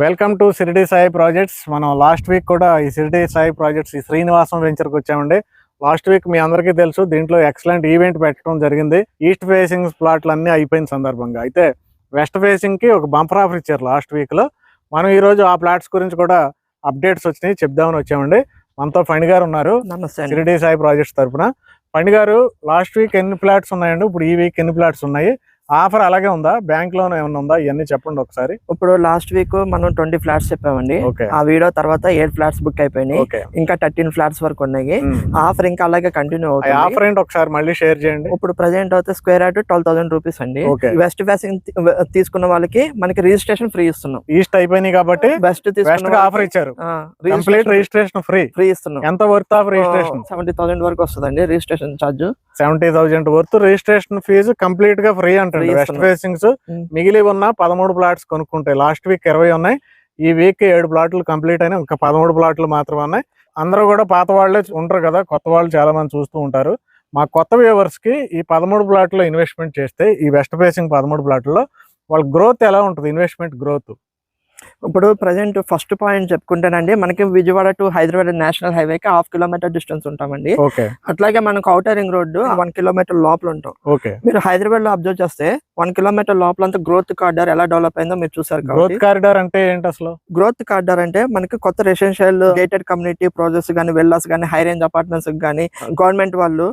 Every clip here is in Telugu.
Welcome to Shirdi Sai projects. మనం లాస్ట్ వీక్ కూడా ఈ షిరిడి సాయి ప్రాజెక్ట్స్ ఈ శ్రీనివాసం వెంచర్కి వచ్చామండి. లాస్ట్ వీక్ మీ అందరికీ తెలుసు, దీంట్లో ఎక్సలెంట్ ఈవెంట్ పెట్టడం జరిగింది. ఈస్ట్ ఫేసింగ్ ప్లాట్లు అన్నీ అయిపోయిన సందర్భంగా అయితే వెస్ట్ ఫేసింగ్కి ఒక బంపర్ ఆఫర్ ఇచ్చారు లాస్ట్ వీక్లో. మనం ఈరోజు ఆ ప్లాట్స్ గురించి కూడా అప్డేట్స్ వచ్చినాయి చెప్దామని వచ్చామండి. మనతో ఫణి గారు ఉన్నారు, షిరిడి సాయి ప్రాజెక్ట్స్ తరఫున. ఫణి గారు, లాస్ట్ వీక్ ఎన్ని ప్లాట్స్ ఉన్నాయండి, ఇప్పుడు ఈ వీక్ ఎన్ని ప్లాట్స్ ఉన్నాయి, ఆఫర్ అలాగే ఉందా, బ్యాంక్ లోన్ ఏమైనా ఉందా, ఇవన్నీ చెప్పండి ఒకసారి. ఇప్పుడు లాస్ట్ వీక్ మనం 20 ఫ్లాట్స్ చెప్పామండి. ఆ వీడియో తర్వాత 8 ఫ్లాట్స్ బుక్ అయిపోయినాయి, ఇంకా 13 ఫ్లాట్స్ వరకు ఉన్నాయి. ఆఫర్ ఇంకా అలాగే కంటిన్యూ అవుతుంది. ఆఫర్ ఏంటి ఒకసారి మళ్ళీ షేర్ చేయండి. ఇప్పుడు ప్రెసెంట్ అయితే స్క్వేర్ యార్డ్ 12,000 రూపీస్ అండి. వెస్ట్ ఫేసింగ్ తీసుకున్న వాళ్ళకి మనకి రిజిస్ట్రేషన్ ఫ్రీ ఇస్తున్నాం. ఈస్ట్ అయిపోయినాయి కాబట్టి వెస్ట్ ఆఫర్ ఇచ్చారు. కంప్లీట్ రిజిస్ట్రేషన్ ఫ్రీ ఇస్తున్నాం. ఎంత వర్త్ ఆఫ్ రిజిస్ట్రేషన్? 70,000 వరకు వస్తుందండి registration charge. 70,000 worth registration fee complete గా ఫ్రీ అంటే వెస్ట్ ఫేసింగ్స్. మిగిలి ఉన్న 13 ప్లాట్స్ కొనుక్కుంటాయి. లాస్ట్ వీక్ 20 ఉన్నాయి, ఈ వీక్ 7 ప్లాట్లు కంప్లీట్ అయినా, ఇంకా 13 ప్లాట్లు మాత్రమే ఉన్నాయి. అందరూ కూడా పాత వాళ్ళే ఉంటారు కదా, కొత్త వాళ్ళు చాలా మంది చూస్తూ ఉంటారు. మా కొత్త వ్యూవర్స్ కి ఈ 13 ప్లాట్లో ఇన్వెస్ట్మెంట్ చేస్తే, ఈ వెస్ట్ ఫేసింగ్ 13 ప్లాట్లలో వాళ్ళ గ్రోత్ ఎలా ఉంటుంది, ఇన్వెస్ట్మెంట్ గ్రోత్? ఇప్పుడు ప్రజెంట్ ఫస్ట్ పాయింట్ చెప్పుకుంటేనండి, మనకి విజయవాడ టు హైదరాబాద్ నేషనల్ హైవేకి 1/2 కిలోమీటర్ డిస్టెన్స్ ఉంటామండి. అట్లాగే మనకు ఔటర్ రింగ్ రోడ్డు 1 కిలోమీటర్ లోపల ఉంటాం. మీరు హైదరాబాద్ లో అబ్జర్వ్ చేస్తే 1 కిలోమీటర్ లోపల అంతా గ్రోత్ కారిడార్ ఎలా డెవలప్ అయిందో మీరు చూసారు. గ్రోత్ కారిడార్ అంటే ఏంటి అసలు? గ్రోత్ కారిడార్ అంటే మనకి కొత్త రెసిడెన్షియల్ గేటెడ్ కమ్యూనిటీ ప్రాజెక్ట్స్ కానీ, విల్లాస్ కానీ, హై రేంజ్ అపార్ట్మెంట్స్ కానీ గవర్నమెంట్ వాళ్ళు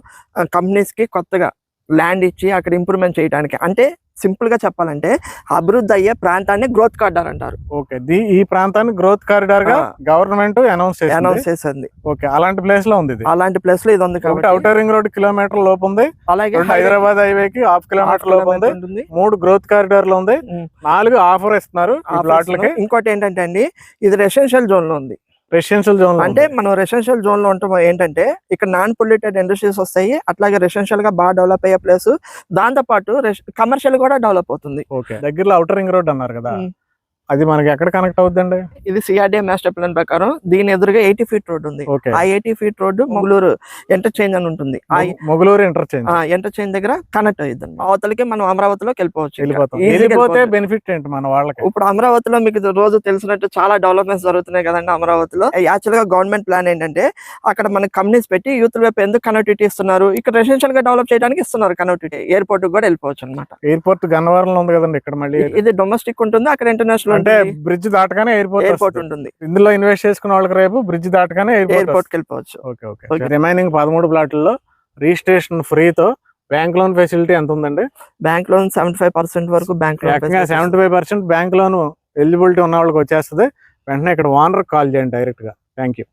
కంపెనీస్ కి కొత్తగా ల్యాండ్ ఇచ్చి అక్కడ ఇంప్రూవ్మెంట్ చేయడానికి, అంటే సింపుల్ గా చెప్పాలంటే అభివృద్ధి అయ్యే ప్రాంతాన్ని గ్రోత్ కారిడార్ అంటారు. ఓకే, ఈ ప్రాంతాన్ని గ్రోత్ కారిడార్ గా గవర్నమెంట్ అనౌన్స్ చేసింది. ఓకే, అలాంటి ప్లేస్ లో ఉంది. అలాంటి ప్లేస్ లో ఇది ఉంది కాబట్టి ఔటర్ రింగ్ రోడ్ కిలోమీటర్ లోపు ఉంది, అలాగే హైదరాబాద్ హైవే కి 1/2 కిలోమీటర్ లోపు ఉంది, 3 గ్రోత్ కారిడార్ లో ఉంది, 4 ఆఫర్ ఇస్తున్నారు ఈ ప్లాట్లకి. ఇంకోటి ఏంటంటే అండి, ఇది రెసిడెన్షియల్ జోన్ లో ఉంది. రెసిడెన్షియల్ జోన్ అంటే మనం రెసిడెన్షియల్ జోన్ లో ఉంటాం ఏంటంటే ఇక్కడ నాన్ పొల్యూటెడ్ ఇండస్ట్రీస్ వస్తాయి, అట్లాగే రెసిడెన్షియల్ గా బాగా డెవలప్ అయ్యే ప్లేస్, దాంతో పాటు కమర్షియల్ కూడా డెవలప్ అవుతుంది. ఓకే, దగ్గరలో ఔటర్ రింగ్ రోడ్ అన్నారు కదా, అది మనకి ఎక్కడ కనెక్ట్ అవుతుందండి? ఇది సిఆర్డిఏ మాస్టర్ ప్లాన్ ప్రకారం దీని ఎదురుగా 80 ఫీట్ రోడ్ ఉంది. ఆ 80 ఫీట్ రోడ్ మొగలూరు ఎంటర్చేంజ్ అని ఉంటుంది. మొగలూరు ఎంటర్చేంజ్ దగ్గర కనెక్ట్ అయ్యింది. అవతలకి మనం అమరావతిలోకి వెళ్ళిపోవచ్చు. బెనిఫిట్ ఏంటి మన వాళ్ళకి? ఇప్పుడు అమరావతిలో మీకు రోజు తెలిసినట్టు చాలా డెవలప్మెంట్స్ జరుగుతున్నాయి కదండి అమరావతిలో. యాక్చువల్ గా గవర్నమెంట్ ప్లాన్ ఏంటంటే అక్కడ మనకి కంపెనీస్ పెట్టి యూత్ వైపు ఎందుకు కనెక్టివిటీ ఇస్తున్నారు, ఇక్కడ రెసిడెన్షియల్ గా డెవలప్ చేయడానికి ఇస్తున్నారు కనెక్టివిటీ. ఎయిర్పోర్ట్ కూడా వెళ్ళిపోవచ్చు అనమాట. ఎయిర్పోర్ట్ గన్నవరంలో ఉంది కదండి, ఇక్కడ మళ్ళీ ఇది డొమెస్టిక్ ఉంటుంది, అక్కడ ఇంటర్నేషనల్ అంటే బ్రిడ్జ్ దాటగానే ఎయిర్పోర్ట్ ఉంటుంది. ఇందులో ఇన్వెస్ట్ చేసుకున్న వాళ్ళకి రేపు బ్రిడ్జ్ దాటగానే ఎయిర్పోర్ట్ కి వెళ్ళిపోవచ్చు. ఓకే, రిమైనింగ్ 13 ప్లాట్లలో రిజిస్ట్రేషన్ ఫ్రీతో బ్యాంక్ లోన్ ఫెసిలిటీ ఎంత ఉందండి? బ్యాంక్ లోన్ 75% వరకు బ్యాంక్ 75% బ్యాంక్ లోన్ ఎలిజిబిలిటీ ఉన్న వాళ్ళకి వచ్చేస్తుంది. వెంటనే ఇక్కడ ఓనర్ కాల్ చేయండి డైరెక్ట్ గా. Thank you.